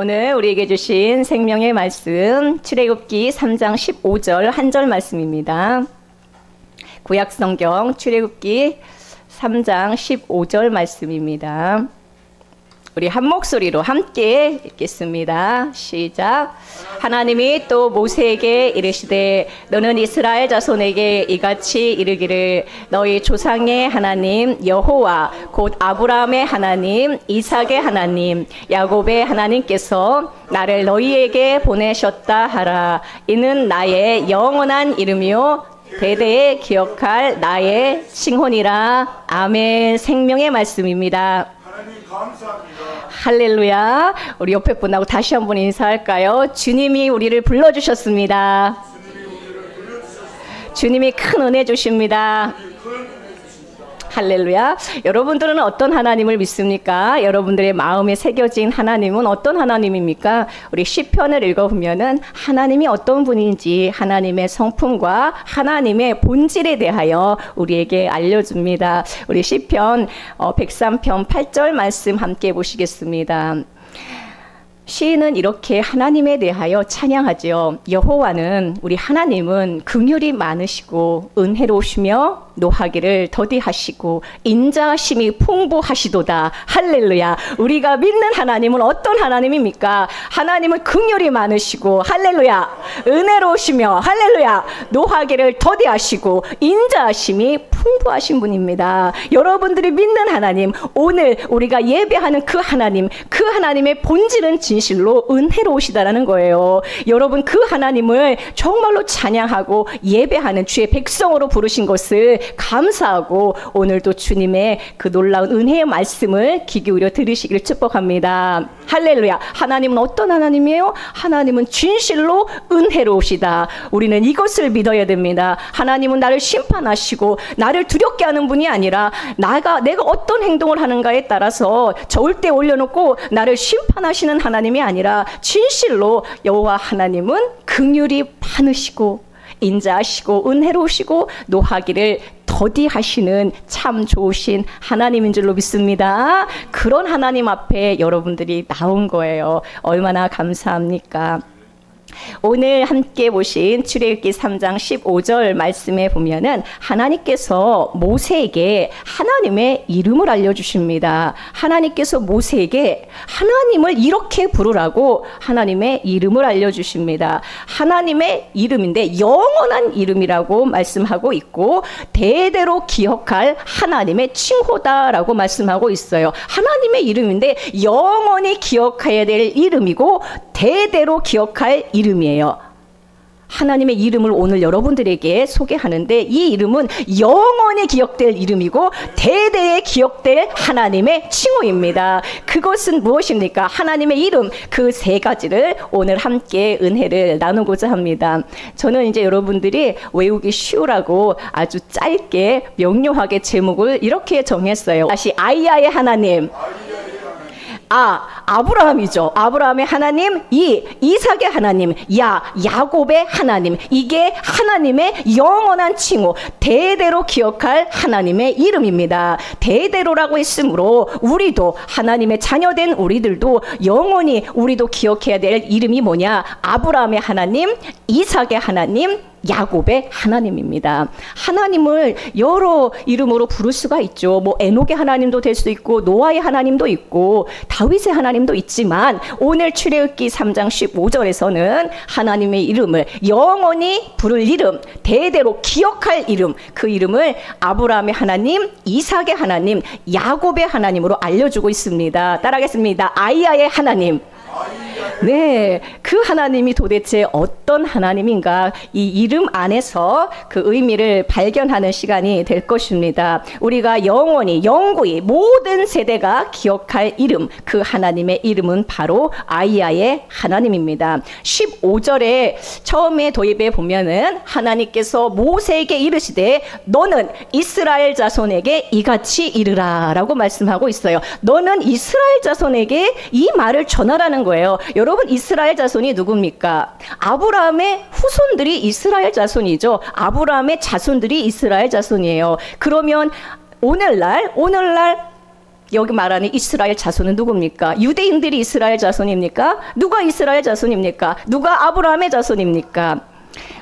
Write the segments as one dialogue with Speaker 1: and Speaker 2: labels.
Speaker 1: 오늘 우리에게 주신 생명의 말씀 출애굽기 3장 15절 한 절 말씀입니다. 구약성경 출애굽기 3장 15절 말씀입니다. 우리 한 목소리로 함께 읽겠습니다. 시작. 하나님이 또 모세에게 이르시되 너는 이스라엘 자손에게 이같이 이르기를 너희 조상의 하나님 여호와 곧 아브라함의 하나님 이삭의 하나님 야곱의 하나님께서 나를 너희에게 보내셨다 하라. 이는 나의 영원한 이름이요 대대에 기억할 나의 칭혼이라. 아멘. 생명의 말씀입니다.
Speaker 2: 하나님 감사합니다.
Speaker 1: 할렐루야. 우리 옆에 분하고 다시 한번 인사할까요? 주님이 우리를 불러주셨습니다. 주님이 큰 은혜 주십니다. 할렐루야. 여러분들은 어떤 하나님을 믿습니까? 여러분들의 마음에 새겨진 하나님은 어떤 하나님입니까? 우리 시편을 읽어보면은 하나님이 어떤 분인지 하나님의 성품과 하나님의 본질에 대하여 우리에게 알려줍니다. 우리 시편 103편 8절 말씀 함께 보시겠습니다. 시인은 이렇게 하나님에 대하여 찬양하죠. 여호와는 우리 하나님은 긍휼이 많으시고 은혜로우시며 노하기를 더디하시고 인자하심이 풍부하시도다. 할렐루야. 우리가 믿는 하나님은 어떤 하나님입니까? 하나님은 긍휼이 많으시고 할렐루야 은혜로우시며 할렐루야 노하기를 더디하시고 인자하심이 풍부하신 분입니다. 여러분들이 믿는 하나님, 오늘 우리가 예배하는 그 하나님의 본질은 진실로 은혜로우시다라는 거예요. 여러분 그 하나님을 정말로 찬양하고 예배하는 주의 백성으로 부르신 것을 감사하고 오늘도 주님의 그 놀라운 은혜의 말씀을 귀 기울여 들으시기를 축복합니다. 할렐루야. 하나님은 어떤 하나님이에요? 하나님은 진실로 은혜로우시다. 우리는 이것을 믿어야 됩니다. 하나님은 나를 심판하시고 나를 두렵게 하는 분이 아니라 내가 어떤 행동을 하는가에 따라서 저울대에 올려놓고 나를 심판하시는 하나님이 아니라 진실로 여호와 하나님은 긍휼이 많으시고 인자하시고 은혜로우시고 노하기를 더디하시는 참 좋으신 하나님인 줄로 믿습니다. 그런 하나님 앞에 여러분들이 나온 거예요. 얼마나 감사합니까? 오늘 함께 보신 출애굽기 3장 15절 말씀에 보면은 하나님께서 모세에게 하나님의 이름을 알려주십니다. 하나님께서 모세에게 하나님을 이렇게 부르라고 하나님의 이름을 알려주십니다. 하나님의 이름인데 영원한 이름이라고 말씀하고 있고 대대로 기억할 하나님의 칭호다라고 말씀하고 있어요. 하나님의 이름인데 영원히 기억해야 될 이름이고 대대로 기억할 이름이에요. 하나님의 이름을 오늘 여러분들에게 소개하는데 이 이름은 영원히 기억될 이름이고 대대에 기억될 하나님의 칭호입니다. 그것은 무엇입니까? 하나님의 이름 그 세 가지를 오늘 함께 은혜를 나누고자 합니다. 저는 이제 여러분들이 외우기 쉬우라고 아주 짧게 명료하게 제목을 이렇게 정했어요. 다시 아이야의 하나님. 아브라함이죠. 아브라함의 하나님, 이삭의 하나님, 야곱의 하나님. 이게 하나님의 영원한 칭호, 대대로 기억할 하나님의 이름입니다. 대대로라고 했으므로 우리도 하나님의 자녀된 우리들도 영원히 우리도 기억해야 될 이름이 뭐냐? 아브라함의 하나님, 이삭의 하나님, 야곱의 하나님입니다. 하나님을 여러 이름으로 부를 수가 있죠. 뭐 에녹의 하나님도 될 수 있고 노아의 하나님도 있고 다윗의 하나님도 있지만 오늘 출애굽기 3장 15절에서는 하나님의 이름을 영원히 부를 이름, 대대로 기억할 이름, 그 이름을 아브라함의 하나님, 이삭의 하나님, 야곱의 하나님으로 알려주고 있습니다. 따라하겠습니다. 아이야의 하나님. 네, 그 하나님이 도대체 어떤 하나님인가 이 이름 안에서 그 의미를 발견하는 시간이 될 것입니다. 우리가 영원히 모든 세대가 기억할 이름, 그 하나님의 이름은 바로 아이야의 하나님입니다. 15절에 처음에 도입에 보면은 하나님께서 모세에게 이르시되 너는 이스라엘 자손에게 이같이 이르라 라고 말씀하고 있어요. 너는 이스라엘 자손에게 이 말을 전하라는 거예요. 여러분 이스라엘 자손이 누굽니까? 아브라함의 후손들이 이스라엘 자손이죠. 아브라함의 자손들이 이스라엘 자손이에요. 그러면 오늘날 여기 말하는 이스라엘 자손은 누굽니까? 유대인들이 이스라엘 자손입니까? 누가 이스라엘 자손입니까? 누가 아브라함의 자손입니까?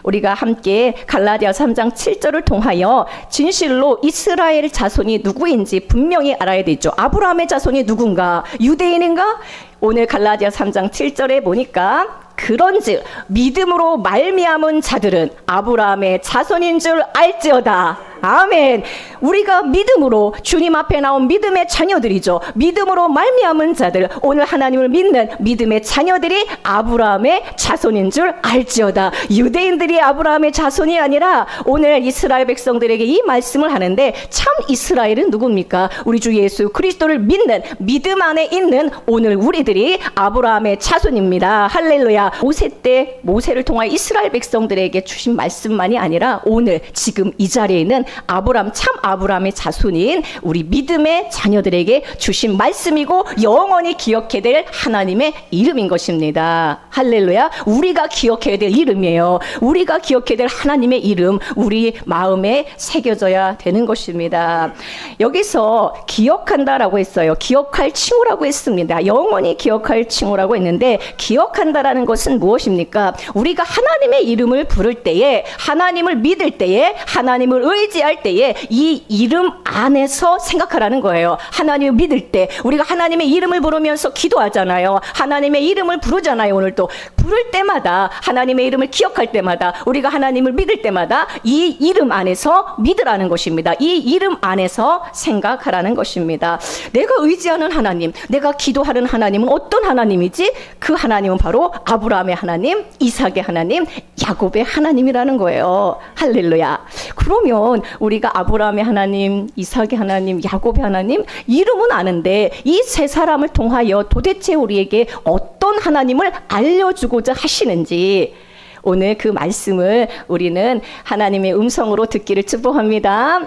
Speaker 1: 우리가 함께 갈라디아서 3장 7절을 통하여 진실로 이스라엘 자손이 누구인지 분명히 알아야 되죠. 아브라함의 자손이 누군가? 유대인인가? 오늘 갈라디아서 3장 7절에 보니까 그런즉 믿음으로 말미암은 자들은 아브라함의 자손인 줄 알지어다. 아멘. 우리가 믿음으로 주님 앞에 나온 믿음의 자녀들이죠. 믿음으로 말미암은 자들, 오늘 하나님을 믿는 믿음의 자녀들이 아브라함의 자손인 줄 알지어다. 유대인들이 아브라함의 자손이 아니라 오늘 이스라엘 백성들에게 이 말씀을 하는데, 참 이스라엘은 누굽니까? 우리 주 예수 그리스도를 믿는 믿음 안에 있는 오늘 우리들이 아브라함의 자손입니다. 할렐루야. 모세 때 모세를 통하여 이스라엘 백성들에게 주신 말씀만이 아니라 오늘 지금 이 자리에 있는 아브라함, 참 아브라함의 자손인 우리 믿음의 자녀들에게 주신 말씀이고 영원히 기억해야 될 하나님의 이름인 것입니다. 할렐루야. 우리가 기억해야 될 이름이에요. 우리가 기억해야 될 하나님의 이름, 우리 마음에 새겨져야 되는 것입니다. 여기서 기억한다라고 했어요. 기억할 칭호라고 했습니다. 영원히 기억할 칭호라고 했는데, 기억한다라는 것은 무엇입니까? 우리가 하나님의 이름을 부를 때에, 하나님을 믿을 때에, 하나님을 의지할 때에 이 이름 안에서 생각하라는 거예요. 하나님을 믿을 때 우리가 하나님의 이름을 부르면서 기도하잖아요. 하나님의 이름을 부르잖아요. 오늘도 부를 때마다, 하나님의 이름을 기억할 때마다, 우리가 하나님을 믿을 때마다 이 이름 안에서 믿으라는 것입니다. 이 이름 안에서 생각하라는 것입니다. 내가 의지하는 하나님, 내가 기도하는 하나님은 어떤 하나님이지? 그 하나님은 바로 아브라함의 하나님, 이삭의 하나님, 야곱의 하나님이라는 거예요. 할렐루야. 그러면 우리가 아브라함의 하나님, 이삭의 하나님, 야곱의 하나님 이름은 아는데 이 세 사람을 통하여 도대체 우리에게 어떤 하나님을 알려주고자 하시는지, 오늘 그 말씀을 우리는 하나님의 음성으로 듣기를 축복합니다.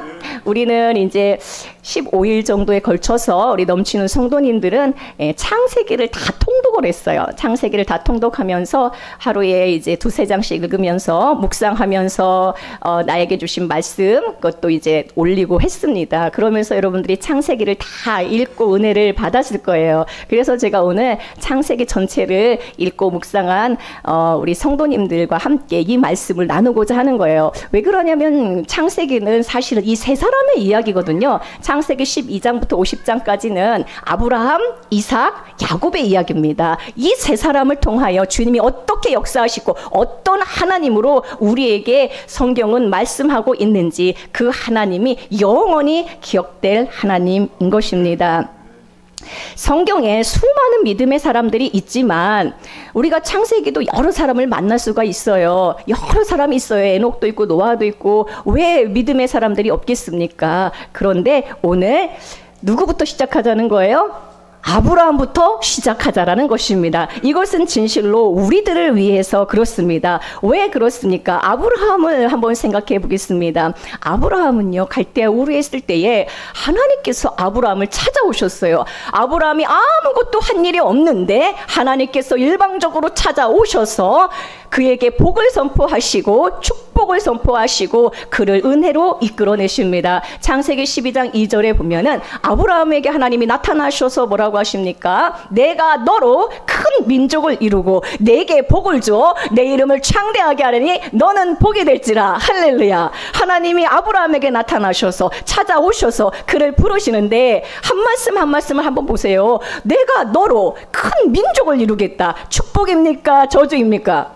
Speaker 1: 우리는 이제 15일 정도에 걸쳐서 우리 넘치는 성도님들은 창세기를 다 통독을 했어요. 창세기를 다 통독하면서 하루에 이제 2-3장씩 읽으면서 묵상하면서 나에게 주신 말씀 그것도 이제 올리고 했습니다. 그러면서 여러분들이 창세기를 다 읽고 은혜를 받았을 거예요. 그래서 제가 오늘 창세기 전체를 읽고 묵상한 우리 성도님들과 함께 이 말씀을 나누고자 하는 거예요. 왜 그러냐면 창세기는 사실은 이 세 사람의 이야기거든요. 창세기 12장부터 50장까지는 아브라함, 이삭, 야곱의 이야기입니다. 이 세 사람을 통하여 주님이 어떻게 역사하시고 어떤 하나님으로 우리에게 성경은 말씀하고 있는지, 그 하나님이 영원히 기억될 하나님인 것입니다. 성경에 수많은 믿음의 사람들이 있지만 우리가 창세기도 여러 사람을 만날 수가 있어요. 여러 사람이 있어요. 에녹도 있고 노아도 있고. 왜 믿음의 사람들이 없겠습니까? 그런데 오늘 누구부터 시작하자는 거예요? 아브라함부터 시작하자라는 것입니다. 이것은 진실로 우리들을 위해서 그렇습니다. 왜 그렇습니까? 아브라함을 한번 생각해 보겠습니다. 아브라함은요, 갈대아 우르에 있을 때에 하나님께서 아브라함을 찾아오셨어요. 아브라함이 아무것도 한 일이 없는데 하나님께서 일방적으로 찾아오셔서 그에게 복을 선포하시고 축복을 선포하시고 그를 은혜로 이끌어내십니다. 창세기 12장 2절에 보면은 아브라함에게 하나님이 나타나셔서 뭐라고 하십니까? 내가 너로 큰 민족을 이루고 내게 복을 주어 내 이름을 창대하게 하려니 너는 복이 될지라. 할렐루야. 하나님이 아브라함에게 나타나셔서 찾아오셔서 그를 부르시는데 한 말씀 한 말씀을 한번 보세요. 내가 너로 큰 민족을 이루겠다. 축복입니까? 저주입니까?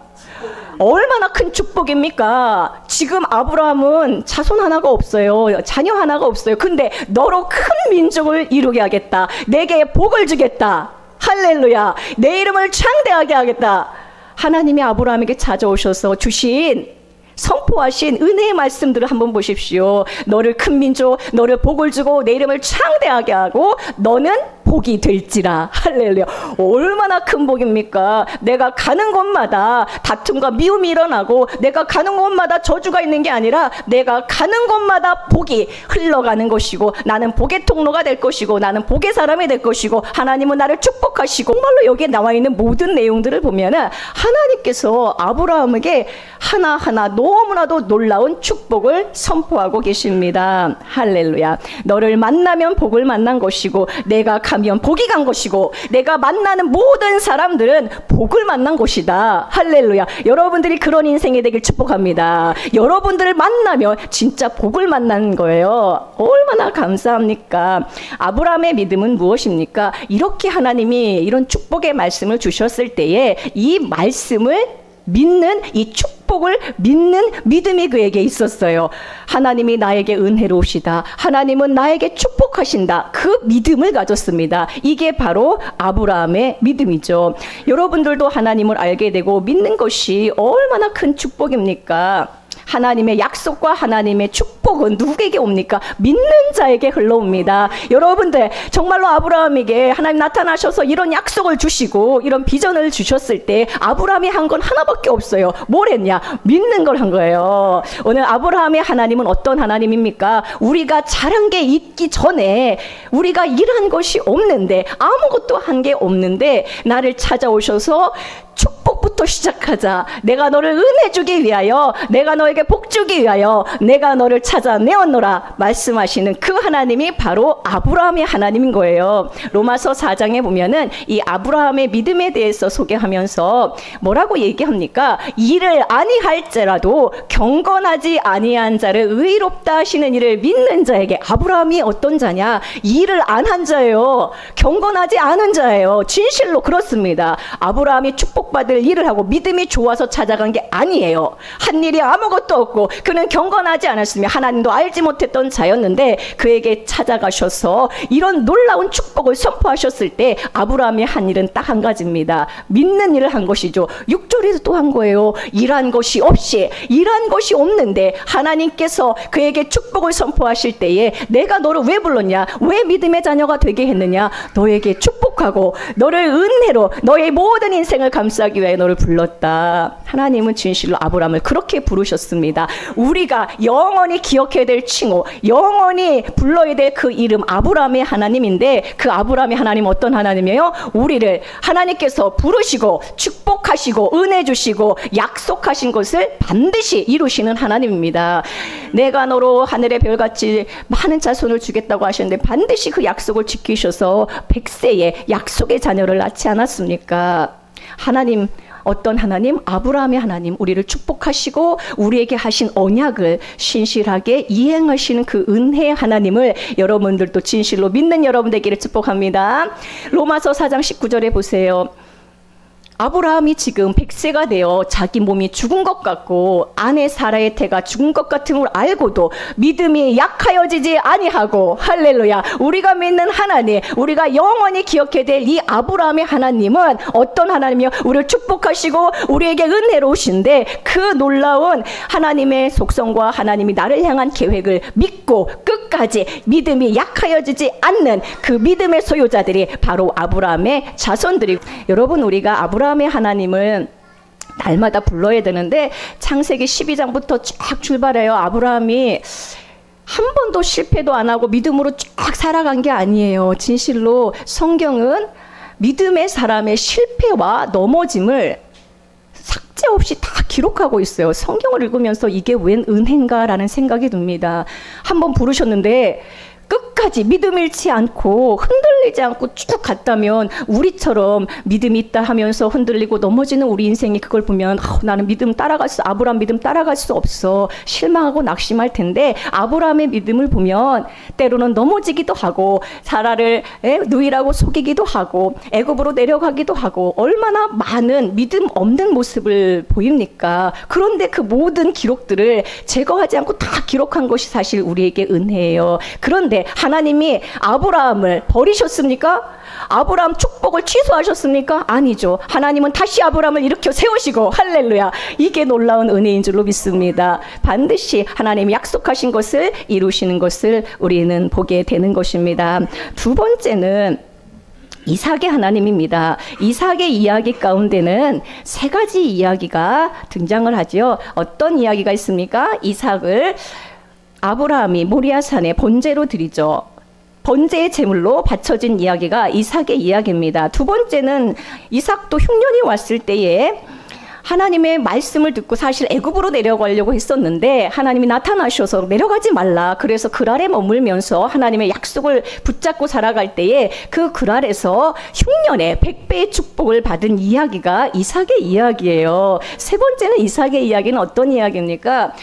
Speaker 1: 얼마나 큰 축복입니까? 지금 아브라함은 자손 하나가 없어요. 자녀 하나가 없어요. 근데 너로 큰 민족을 이루게 하겠다. 내게 복을 주겠다. 할렐루야. 내 이름을 창대하게 하겠다. 하나님이 아브라함에게 찾아오셔서 주신, 선포하신 은혜의 말씀들을 한번 보십시오. 너를 큰 민족, 너를 복을 주고 내 이름을 창대하게 하고 너는 복이 될지라. 할렐루야. 얼마나 큰 복입니까? 내가 가는 곳마다 다툼과 미움이 일어나고 내가 가는 곳마다 저주가 있는 게 아니라 내가 가는 곳마다 복이 흘러가는 것이고 나는 복의 통로가 될 것이고 나는 복의 사람이 될 것이고 하나님은 나를 축복하시고, 정말로 여기에 나와 있는 모든 내용들을 보면은 하나님께서 아브라함에게 하나하나 너무나도 놀라운 축복을 선포하고 계십니다. 할렐루야. 너를 만나면 복을 만난 것이고 내가 가면 복이 간 것이고 내가 만나는 모든 사람들은 복을 만난 것이다. 할렐루야. 여러분들이 그런 인생이 되길 축복합니다. 여러분들을 만나면 진짜 복을 만나는 거예요. 얼마나 감사합니까? 아브라함의 믿음은 무엇입니까? 이렇게 하나님이 이런 축복의 말씀을 주셨을 때에 이 말씀을 믿는, 이 축복을 믿는 믿음이 그에게 있었어요. 하나님이 나에게 은혜로우시다, 하나님은 나에게 축복하신다, 그 믿음을 가졌습니다. 이게 바로 아브라함의 믿음이죠. 여러분들도 하나님을 알게 되고 믿는 것이 얼마나 큰 축복입니까? 하나님의 약속과 하나님의 축복은 누구에게 옵니까? 믿는 자에게 흘러옵니다. 여러분들 정말로 아브라함에게 하나님 나타나셔서 이런 약속을 주시고 이런 비전을 주셨을 때 아브라함이 한 건 하나밖에 없어요. 뭘 했냐? 믿는 걸 한 거예요. 오늘 아브라함의 하나님은 어떤 하나님입니까? 우리가 잘한 게 있기 전에, 우리가 일한 것이 없는데, 아무것도 한 게 없는데 나를 찾아오셔서 축복부터 시작하자. 내가 너를 은혜 주기 위하여, 내가 너에게 복 주기 위하여 내가 너를 찾아내었노라 말씀하시는 그 하나님이 바로 아브라함의 하나님인 거예요. 로마서 4장에 보면은 이 아브라함의 믿음에 대해서 소개하면서 뭐라고 얘기합니까? 이를 아니할지라도 경건하지 아니한 자를 의롭다 하시는 이를 믿는 자에게. 아브라함이 어떤 자냐? 일을 안 한 자예요. 경건하지 않은 자예요. 진실로 그렇습니다. 아브라함이 축복받을 일을 하고 믿음이 좋아서 찾아간 게 아니에요. 한 일이 아무것도 없고 그는 경건하지 않았으며 하나님도 알지 못했던 자였는데 그에게 찾아가셔서 이런 놀라운 축복을 선포하셨을 때 아브라함이 한 일은 딱 한 가지입니다. 믿는 일을 한 것이죠. 6절에도 또 한 거예요. 일한 것이 없이, 일한 것이 없는데 하나님께서 그에게 축복을 선포하실 때에 내가 너를 왜 불렀냐? 왜 믿음의 자녀가 되게 했느냐? 너에게 축복하고 너를 은혜로 너의 모든 인생을 감싸기 위해 너를 불렀다. 하나님은 진실로 아브라함을 그렇게 부르셨습니다. 우리가 영원히 기억해야 될 칭호, 영원히 불러야 될 그 이름 아브라함의 하나님인데, 그 아브라함의 하나님 어떤 하나님이에요? 우리를 하나님께서 부르시고 축복하시고 은혜 주시고 약속하신 것을 반드시 이루시는 하나님입니다. 내가 너로 하늘의 별같이 많은 자손을 주겠다고 하셨는데 반드시 그 약속을 지키셔서 100세에 약속의 자녀를 낳지 않았습니까? 하나님 어떤 하나님? 아브라함의 하나님, 우리를 축복하시고 우리에게 하신 언약을 신실하게 이행하시는 그 은혜의 하나님을 여러분들도 진실로 믿는 여러분 되기를 축복합니다. 로마서 4장 19절에 보세요. 아브라함이 지금 100세가 되어 자기 몸이 죽은 것 같고 아내 사라의 태가 죽은 것 같은 걸 알고도 믿음이 약하여지지 아니하고, 할렐루야, 우리가 믿는 하나님, 우리가 영원히 기억해야 될 이 아브라함의 하나님은 어떤 하나님이요? 우리를 축복하시고 우리에게 은혜로우신데 그 놀라운 하나님의 속성과 하나님이 나를 향한 계획을 믿고 끝까지 믿음이 약하여지지 않는 그 믿음의 소유자들이 바로 아브라함의 자손들이고, 여러분 우리가 아브라함의 하나님을 날마다 불러야 되는데 창세기 12장부터 쫙 출발해요. 아브라함이 한 번도 실패도 안 하고 믿음으로 쫙 살아간 게 아니에요. 진실로 성경은 믿음의 사람의 실패와 넘어짐을 삭제 없이 다 기록하고 있어요. 성경을 읽으면서 이게 웬 은혜인가라는 생각이 듭니다. 한 번 부르셨는데 끝까지 믿음 잃지 않고 흔들리지 않고 쭉 갔다면 우리처럼 믿음이 있다 하면서 흔들리고 넘어지는 우리 인생이 그걸 보면 나는 믿음 따라갈 수, 아브라함 믿음 따라갈 수 없어, 실망하고 낙심할 텐데, 아브라함의 믿음을 보면 때로는 넘어지기도 하고 사라를 누이라고 속이기도 하고 애굽으로 내려가기도 하고 얼마나 많은 믿음 없는 모습을 보입니까? 그런데 그 모든 기록들을 제거하지 않고 다 기록한 것이 사실 우리에게 은혜예요. 그런데 하나님이 아브라함을 버리셨습니까? 아브라함 축복을 취소하셨습니까? 아니죠. 하나님은 다시 아브라함을 일으켜 세우시고, 할렐루야, 이게 놀라운 은혜인 줄로 믿습니다. 반드시 하나님이 약속하신 것을 이루시는 것을 우리는 보게 되는 것입니다. 두 번째는 이삭의 하나님입니다. 이삭의 이야기 가운데는 세 가지 이야기가 등장을 하죠. 어떤 이야기가 있습니까? 이삭을 아브라함이 모리아산에 번제로 드리죠. 번제의 제물로 바쳐진 이야기가 이삭의 이야기입니다. 두 번째는 이삭도 흉년이 왔을 때에 하나님의 말씀을 듣고 사실 애굽으로 내려가려고 했었는데 하나님이 나타나셔서 내려가지 말라. 그래서 그랄에 머물면서 하나님의 약속을 붙잡고 살아갈 때에 그 그랄에서 흉년에 100배의 축복을 받은 이야기가 이삭의 이야기예요. 세 번째는 이삭의 이야기는 어떤 이야기입니까?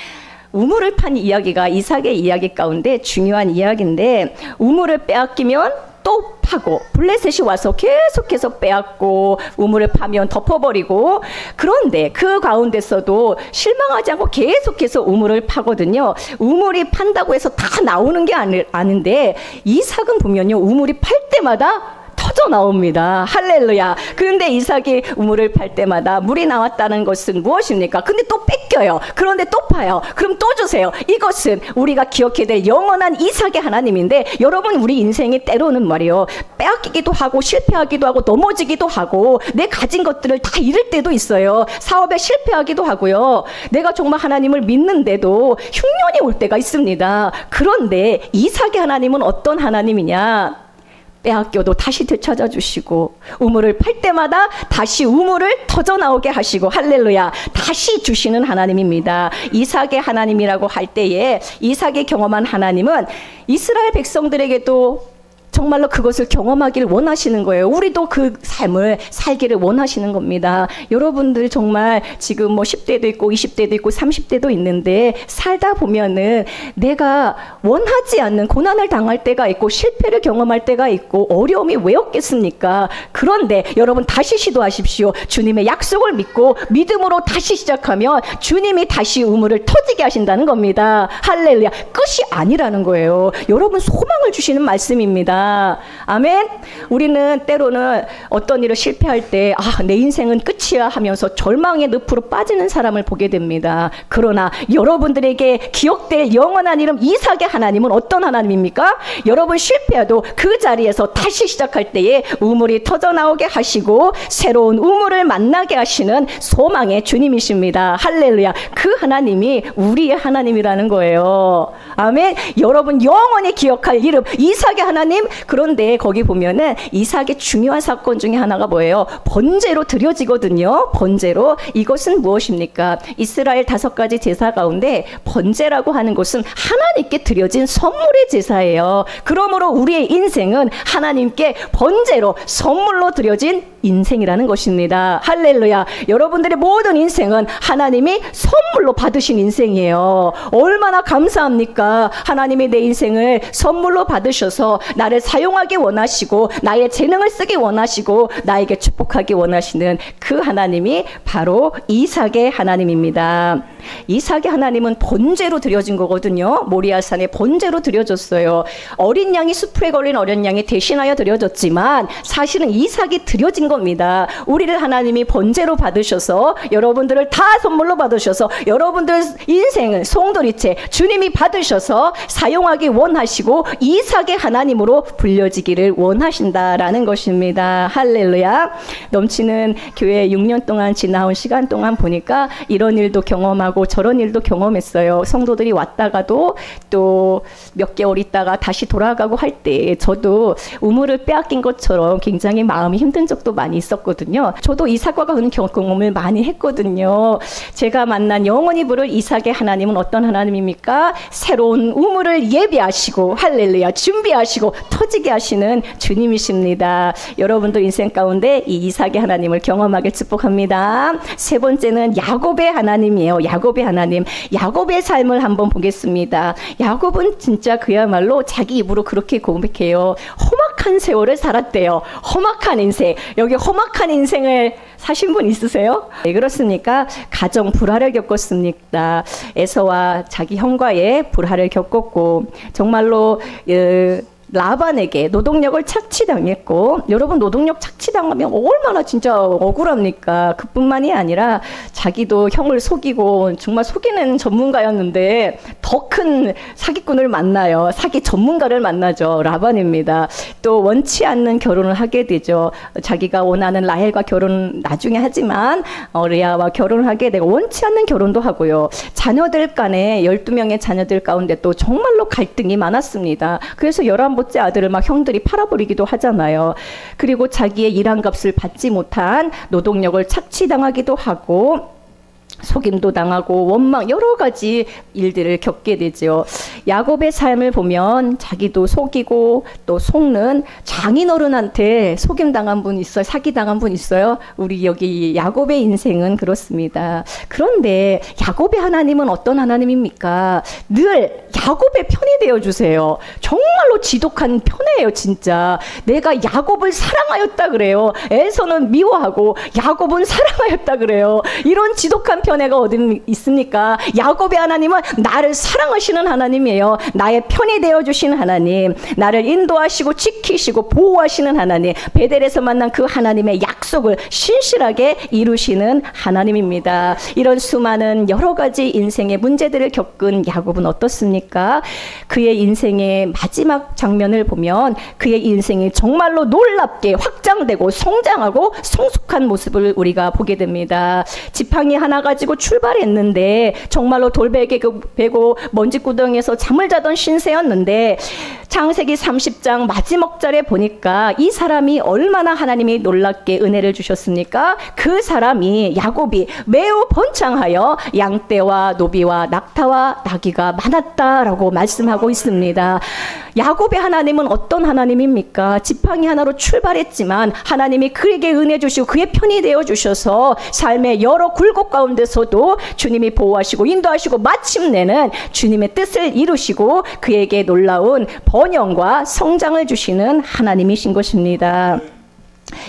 Speaker 1: 우물을 판 이야기가 이삭의 이야기 가운데 중요한 이야기인데 우물을 빼앗기면 또 파고 블레셋이 와서 계속해서 빼앗고 우물을 파면 덮어버리고 그런데 그 가운데서도 실망하지 않고 계속해서 우물을 파거든요. 우물이 판다고 해서 다 나오는 게 아닌데 이삭은 보면요 우물이 팔 때마다 터져 나옵니다. 할렐루야. 그런데 이삭이 우물을 팔 때마다 물이 나왔다는 것은 무엇입니까? 근데 또 뺏겨요. 그런데 또 파요. 그럼 또 주세요. 이것은 우리가 기억해야 될 영원한 이삭의 하나님인데 여러분 우리 인생이 때로는 말이요. 빼앗기기도 하고 실패하기도 하고 넘어지기도 하고 내 가진 것들을 다 잃을 때도 있어요. 사업에 실패하기도 하고요. 내가 정말 하나님을 믿는데도 흉년이 올 때가 있습니다. 그런데 이삭의 하나님은 어떤 하나님이냐? 빼앗겨도 다시 되찾아 주시고 우물을 팔 때마다 다시 우물을 터져 나오게 하시고 할렐루야 다시 주시는 하나님입니다. 이삭의 하나님이라고 할 때에 이삭이 경험한 하나님은 이스라엘 백성들에게도 정말로 그것을 경험하기를 원하시는 거예요. 우리도 그 삶을 살기를 원하시는 겁니다. 여러분들 정말 지금 뭐 10대도 있고 20대도 있고 30대도 있는데 살다 보면은 내가 원하지 않는 고난을 당할 때가 있고 실패를 경험할 때가 있고 어려움이 왜 없겠습니까? 그런데 여러분 다시 시도하십시오. 주님의 약속을 믿고 믿음으로 다시 시작하면 주님이 다시 우물을 터지게 하신다는 겁니다. 할렐루야. 끝이 아니라는 거예요. 여러분 소망을 주시는 말씀입니다. 아멘. 우리는 때로는 어떤 일을 실패할 때 내 인생은 끝이야 하면서 절망의 늪으로 빠지는 사람을 보게 됩니다. 그러나 여러분들에게 기억될 영원한 이름 이삭의 하나님은 어떤 하나님입니까? 여러분 실패해도 그 자리에서 다시 시작할 때에 우물이 터져 나오게 하시고 새로운 우물을 만나게 하시는 소망의 주님이십니다. 할렐루야. 그 하나님이 우리의 하나님이라는 거예요. 아멘. 여러분 영원히 기억할 이름 이삭의 하나님. 그런데 거기 보면은 이삭의 중요한 사건 중에 하나가 뭐예요? 번제로 드려지거든요. 번제로. 이것은 무엇입니까? 이스라엘 5가지 제사 가운데 번제라고 하는 것은 하나님께 드려진 선물의 제사예요. 그러므로 우리의 인생은 하나님께 번제로 선물로 드려진 인생이라는 것입니다. 할렐루야. 여러분들의 모든 인생은 하나님이 선물로 받으신 인생이에요. 얼마나 감사합니까? 하나님이 내 인생을 선물로 받으셔서 나를 사용하기 원하시고 나의 재능을 쓰기 원하시고 나에게 축복하기 원하시는 그 하나님이 바로 이삭의 하나님입니다. 이삭의 하나님은 번제로 드려진 거거든요. 모리아산에 번제로 드려졌어요. 어린 양이 수풀에 걸린 어린 양이 대신하여 드려졌지만 사실은 이삭이 드려진 겁니다. 우리를 하나님이 번제로 받으셔서 여러분들을 다 선물로 받으셔서 여러분들 인생을 송두리째 주님이 받으셔서 사용하기 원하시고 이삭의 하나님으로 불려지기를 원하신다라는 것입니다. 할렐루야. 넘치는 교회 6년 동안 지나온 시간 동안 보니까 이런 일도 경험하고 저런 일도 경험했어요. 성도들이 왔다가도 또 몇 개월 있다가 다시 돌아가고 할 때 저도 우물을 빼앗긴 것처럼 굉장히 마음이 힘든 적도 많이 있었거든요. 저도 이삭과 같은 경험을 많이 했거든요. 제가 만난 영원히 부를 이삭의 하나님은 어떤 하나님입니까? 새로운 우물을 예비하시고 할렐루야 준비하시고 터지게 하시는 주님이십니다. 여러분도 인생 가운데 이 이삭의 하나님을 경험하길 축복합니다. 세 번째는 야곱의 하나님이에요. 야곱의 하나님. 야곱의 삶을 한번 보겠습니다. 야곱은 진짜 그야말로 자기 입으로 그렇게 고백해요. 험악한 세월을 살았대요. 험악한 인생. 여기 험악한 인생을 사신 분 있으세요? 왜 그렇습니까? 가정 불화를 겪었습니다. 에서와 자기 형과의 불화를 겪었고 정말로 라반에게 노동력을 착취당했고, 여러분 노동력 착취당하면 얼마나 진짜 억울합니까? 그뿐만이 아니라 자기도 형을 속이고 정말 속이는 전문가였는데 더 큰 사기꾼을 만나요. 사기 전문가를 만나죠. 라반입니다. 또 원치 않는 결혼을 하게 되죠. 자기가 원하는 라헬과 결혼 나중에 하지만 레아와 결혼을 하게 되고 원치 않는 결혼도 하고요. 자녀들 간에 12명의 자녀들 가운데 또 정말로 갈등이 많았습니다. 그래서 11번째 아들을 막 형들이 팔아버리기도 하잖아요. 그리고 자기의 일한 값을 받지 못한 노동력을 착취당하기도 하고 속임도 당하고 원망 여러 가지 일들을 겪게 되죠. 야곱의 삶을 보면 자기도 속이고 또 속는 장인어른한테 속임당한 분 있어요. 사기당한 분 있어요. 우리 여기 야곱의 인생은 그렇습니다. 그런데 야곱의 하나님은 어떤 하나님입니까? 늘 야곱의 편이 되어주세요. 정말로 지독한 편이에요. 진짜 내가 야곱을 사랑하였다 그래요. 에서는 미워하고 야곱은 사랑하였다 그래요. 이런 지독한 편애가 어디 있습니까? 야곱의 하나님은 나를 사랑하시는 하나님이에요. 나의 편이 되어주신 하나님, 나를 인도하시고 지키시고 보호하시는 하나님, 베델에서 만난 그 하나님의 약속을 신실하게 이루시는 하나님입니다. 이런 수많은 여러 가지 인생의 문제들을 겪은 야곱은 어떻습니까? 그의 인생의 마지막 장면을 보면 그의 인생이 정말로 놀랍게 확장되고 성장하고 성숙한 모습을 우리가 보게 됩니다. 지팡이 하나 가지고 출발했는데 정말로 돌베개 베고 먼지구덩이에서 잠을 자던 신세였는데 창세기 30장 마지막 절에 보니까 이 사람이 얼마나 하나님이 놀랍게 은혜를 주셨습니까? 그 사람이 야곱이 매우 번창하여 양떼와 노비와 낙타와 나귀가 많았다라고 말씀하고 있습니다. 야곱의 하나님은 어떤 하나님입니까? 지팡이 하나로 출발했지만 하나님이 그에게 은혜 주시고 그의 편이 되어 주셔서 삶의 여러 굴곡 가운데서도 주님이 보호하시고 인도하시고 마침내는 주님의 뜻을 이루시고 그에게 놀라운 번영과 성장을 주시는 하나님이신 것입니다.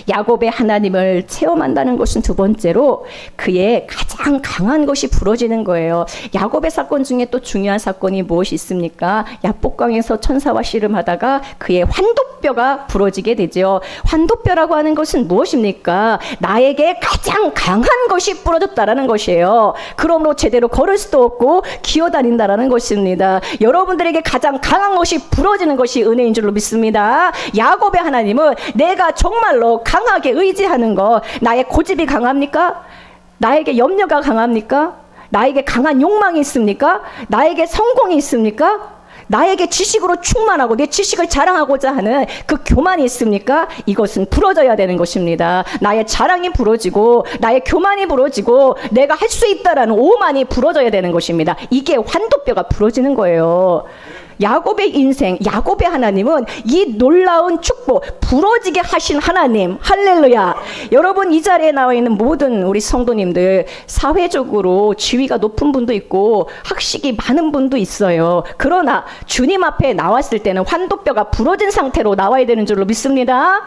Speaker 1: 야곱의 하나님을 체험한다는 것은 두 번째로 그의 가장 강한 것이 부러지는 거예요. 야곱의 사건 중에 또 중요한 사건이 무엇이 있습니까? 야복강에서 천사와 씨름하다가 그의 환도뼈가 부러지게 되죠. 환도뼈라고 하는 것은 무엇입니까? 나에게 가장 강한 것이 부러졌다라는 것이에요. 그러므로 제대로 걸을 수도 없고 기어다닌다라는 것입니다. 여러분들에게 가장 강한 것이 부러지는 것이 은혜인 줄로 믿습니다. 야곱의 하나님은 내가 정말로 강하게 의지하는 것, 나의 고집이 강합니까? 나에게 염려가 강합니까? 나에게 강한 욕망이 있습니까? 나에게 성공이 있습니까? 나에게 지식으로 충만하고 내 지식을 자랑하고자 하는 그 교만이 있습니까? 이것은 부러져야 되는 것입니다. 나의 자랑이 부러지고 나의 교만이 부러지고 내가 할 수 있다라는 오만이 부러져야 되는 것입니다. 이게 환도뼈가 부러지는 거예요. 야곱의 인생, 야곱의 하나님은 이 놀라운 축복, 부러지게 하신 하나님, 할렐루야. 여러분 이 자리에 나와 있는 모든 우리 성도님들 사회적으로 지위가 높은 분도 있고 학식이 많은 분도 있어요. 그러나 주님 앞에 나왔을 때는 환도뼈가 부러진 상태로 나와야 되는 줄로 믿습니다.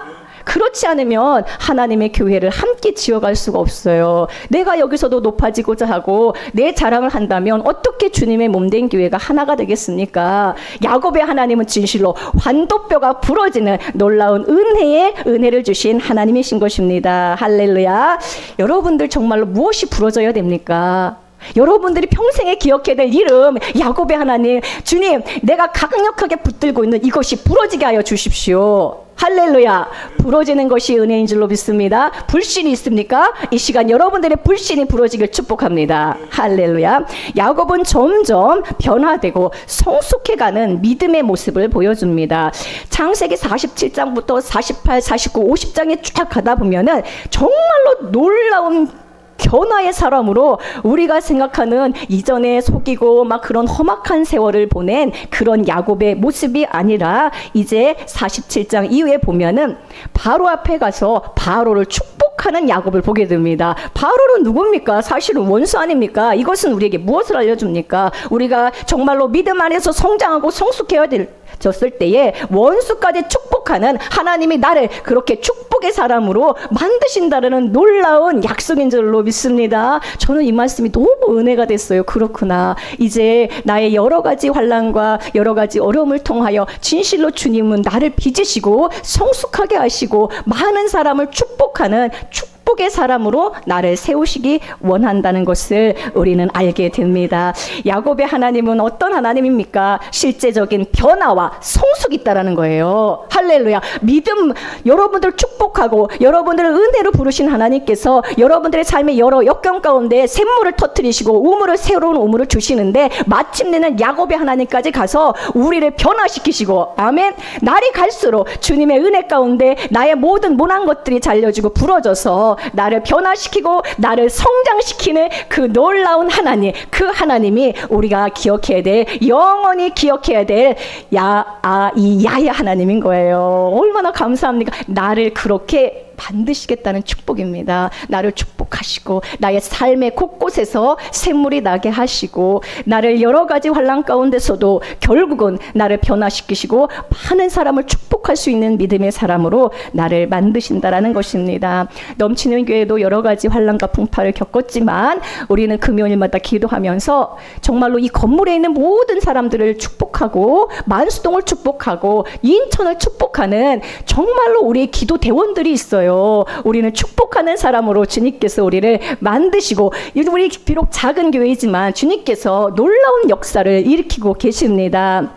Speaker 1: 그렇지 않으면 하나님의 교회를 함께 지어갈 수가 없어요. 내가 여기서도 높아지고자 하고 내 자랑을 한다면 어떻게 주님의 몸된 교회가 하나가 되겠습니까? 야곱의 하나님은 진실로 환도뼈가 부러지는 놀라운 은혜의 은혜를 주신 하나님이신 것입니다. 할렐루야. 여러분들 정말로 무엇이 부러져야 됩니까? 여러분들이 평생에 기억해야 될 이름, 야곱의 하나님, 주님, 내가 강력하게 붙들고 있는 이것이 부러지게 하여 주십시오. 할렐루야. 부러지는 것이 은혜인 줄로 믿습니다. 불신이 있습니까? 이 시간 여러분들의 불신이 부러지길 축복합니다. 할렐루야. 야곱은 점점 변화되고 성숙해가는 믿음의 모습을 보여줍니다. 창세기 47장부터 48, 49, 50장에 쫙 가다 보면은 정말로 놀라운 변화의 사람으로 우리가 생각하는 이전에 속이고 막 그런 험악한 세월을 보낸 그런 야곱의 모습이 아니라 이제 47장 이후에 보면은 바로 앞에 가서 바로를 축복하는 야곱을 보게 됩니다. 바로는 누굽니까? 사실은 원수 아닙니까? 이것은 우리에게 무엇을 알려줍니까? 우리가 정말로 믿음 안에서 성장하고 성숙해야 될 줬을 때에 원수까지 축복하는 하나님이 나를 그렇게 축복의 사람으로 만드신다는 놀라운 약속인 줄로 믿습니다. 저는 이 말씀이 너무 은혜가 됐어요. 그렇구나. 이제 나의 여러 가지 환난과 여러 가지 어려움을 통하여 진실로 주님은 나를 빚으시고 성숙하게 하시고 많은 사람을 축복하는 축복의 사람으로 나를 세우시기 원한다는 것을 우리는 알게 됩니다. 야곱의 하나님은 어떤 하나님입니까? 실제적인 변화와 성숙이 있다라는 거예요. 할렐루야. 믿음, 여러분들 축복하고 여러분들을 은혜로 부르신 하나님께서 여러분들의 삶의 여러 역경 가운데 샘물을 터뜨리시고 우물을, 새로운 우물을 주시는데 마침내는 야곱의 하나님까지 가서 우리를 변화시키시고, 아멘. 날이 갈수록 주님의 은혜 가운데 나의 모든 모난 것들이 잘려지고 부러져서 나를 변화시키고 나를 성장시키는 그 놀라운 하나님, 그 하나님이 우리가 기억해야 될, 영원히 기억해야 될 이 야훼 하나님인 거예요. 얼마나 감사합니까? 나를 그렇게 만드시겠다는 축복입니다. 나를 축복하시고 나의 삶의 곳곳에서 샘물이 나게 하시고 나를 여러 가지 환난 가운데서도 결국은 나를 변화시키시고 많은 사람을 축복할 수 있는 믿음의 사람으로 나를 만드신다라는 것입니다. 넘치는 교회도 여러 가지 환난과 풍파를 겪었지만 우리는 금요일마다 기도하면서 정말로 이 건물에 있는 모든 사람들을 축복하고 만수동을 축복하고 인천을 축복하는 정말로 우리의 기도 대원들이 있어요. 우리는 축복하는 사람으로 주님께서 우리를 만드시고, 우리 비록 작은 교회이지만 주님께서 놀라운 역사를 일으키고 계십니다.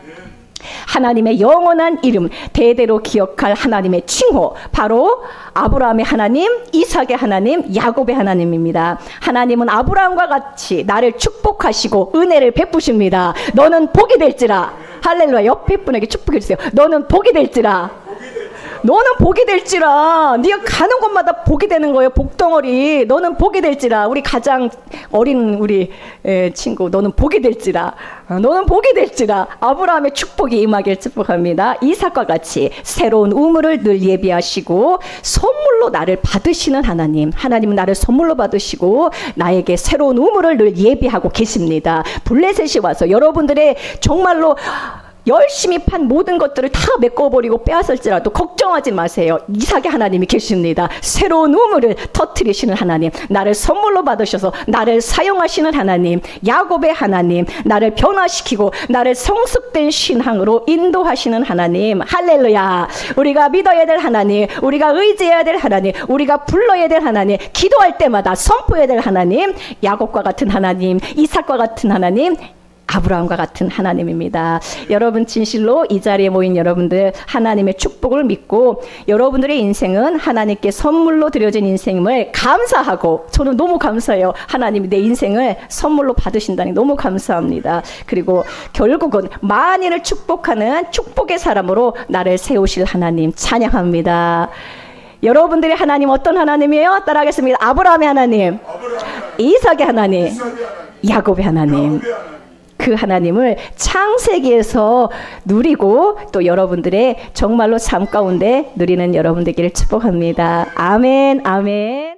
Speaker 1: 하나님의 영원한 이름, 대대로 기억할 하나님의 칭호, 바로 아브라함의 하나님, 이삭의 하나님, 야곱의 하나님입니다. 하나님은 아브라함과 같이 나를 축복하시고 은혜를 베푸십니다. 너는 복이 될지라. 할렐루야. 옆에 분에게 축복해 주세요. 너는 복이 될지라. 너는 복이 될지라. 네가 가는 곳마다 복이 되는 거예요. 복덩어리. 너는 복이 될지라. 우리 가장 어린 우리 친구, 너는 복이 될지라. 너는 복이 될지라. 아브라함의 축복이 임하길 축복합니다. 이삭과 같이 새로운 우물을 늘 예비하시고 선물로 나를 받으시는 하나님, 하나님은 나를 선물로 받으시고 나에게 새로운 우물을 늘 예비하고 계십니다. 블레셋이 와서 여러분들의 정말로 열심히 판 모든 것들을 다 메꿔버리고 빼앗을지라도 걱정하지 마세요. 이삭의 하나님이 계십니다. 새로운 우물을 터뜨리시는 하나님, 나를 선물로 받으셔서 나를 사용하시는 하나님, 야곱의 하나님, 나를 변화시키고 나를 성숙된 신앙으로 인도하시는 하나님. 할렐루야. 우리가 믿어야 될 하나님, 우리가 의지해야 될 하나님, 우리가 불러야 될 하나님, 기도할 때마다 선포해야 될 하나님, 야곱과 같은 하나님, 이삭과 같은 하나님, 아브라함과 같은 하나님입니다. 여러분, 진실로 이 자리에 모인 여러분들, 하나님의 축복을 믿고 여러분들의 인생은 하나님께 선물로 드려진 인생임을 감사하고, 저는 너무 감사해요. 하나님이 내 인생을 선물로 받으신다니 너무 감사합니다. 그리고 결국은 만인을 축복하는 축복의 사람으로 나를 세우실 하나님 찬양합니다. 여러분들의 하나님 어떤 하나님이에요? 따라하겠습니다. 아브라함의 하나님, 이삭의 하나님, 야곱의 하나님. 그 하나님을 창세기에서 누리고 또 여러분들의 정말로 삶 가운데 누리는 여러분 되기를 축복합니다. 아멘, 아멘.